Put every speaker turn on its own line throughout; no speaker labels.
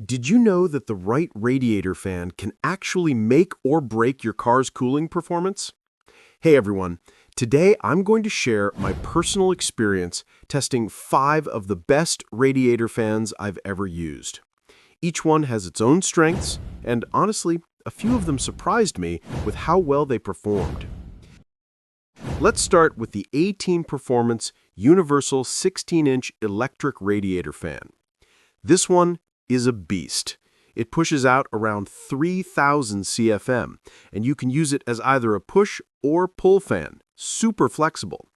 Did you know that the right radiator fan can actually make or break your car's cooling performance? Hey everyone, today I'm going to share my personal experience testing 5 of the best radiator fans I've ever used. Each one has its own strengths, and honestly, a few of them surprised me with how well they performed. Let's start with the A-Team Performance Universal 16-inch electric radiator fan. This one is a beast. It pushes out around 3,000 CFM, and you can use it as either a push or pull fan, super flexible.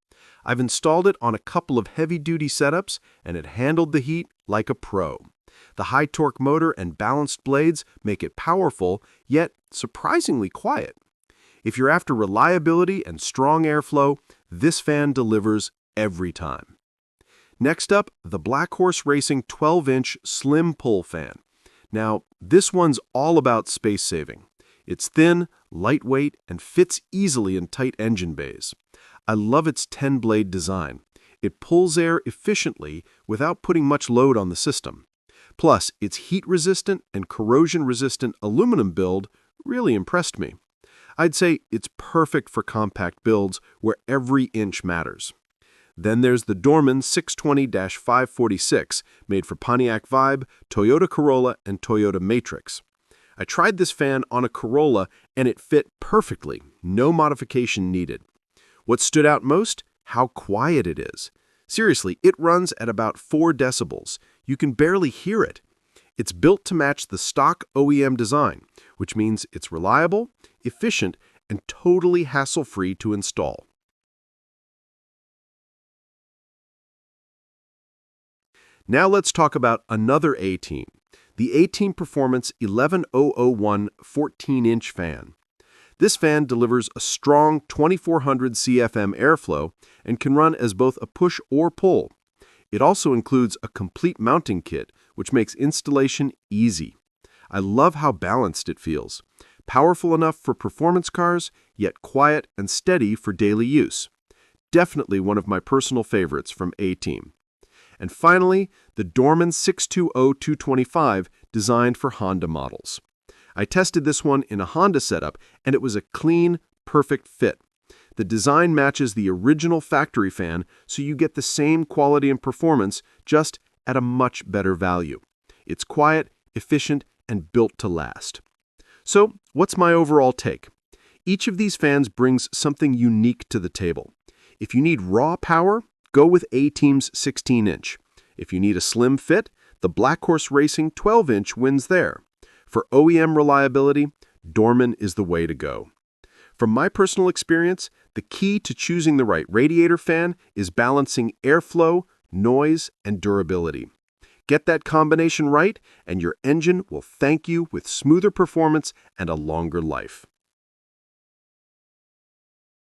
I've installed it on a couple of heavy-duty setups, and it handled the heat like a pro. The high-torque motor and balanced blades make it powerful, yet surprisingly quiet. If you're after reliability and strong airflow, this fan delivers every time. Next up, the BLACKHORSE-RACING 12-inch slim pull fan. Now, this one's all about space saving. It's thin, lightweight, and fits easily in tight engine bays. I love its 10-blade design. It pulls air efficiently without putting much load on the system. Plus, its heat-resistant and corrosion-resistant aluminum build really impressed me. I'd say it's perfect for compact builds where every inch matters. Then there's the Dorman 620-546, made for Pontiac Vibe, Toyota Corolla, and Toyota Matrix. I tried this fan on a Corolla, and it fit perfectly, no modification needed. What stood out most? How quiet it is. Seriously, it runs at about 4 decibels. You can barely hear it. It's built to match the stock OEM design, which means it's reliable, efficient, and totally hassle-free to install. Now let's talk about another A-Team, the A-Team Performance 11001 14-inch fan. This fan delivers a strong 2400 CFM airflow and can run as both a push or pull. It also includes a complete mounting kit, which makes installation easy. I love how balanced it feels. Powerful enough for performance cars, yet quiet and steady for daily use. Definitely one of my personal favorites from A-Team. And finally, the Dorman 620-225, designed for Honda models. I tested this one in a Honda setup, and it was a clean, perfect fit. The design matches the original factory fan, so you get the same quality and performance, just at a much better value. It's quiet, efficient, and built to last. So, what's my overall take? Each of these fans brings something unique to the table. If you need raw power, go with A-Team's 16-inch. If you need a slim fit, the BLACKHORSE-RACING 12-inch wins there. For OEM reliability, Dorman is the way to go. From my personal experience, the key to choosing the right radiator fan is balancing airflow, noise, and durability. Get that combination right, and your engine will thank you with smoother performance and a longer life.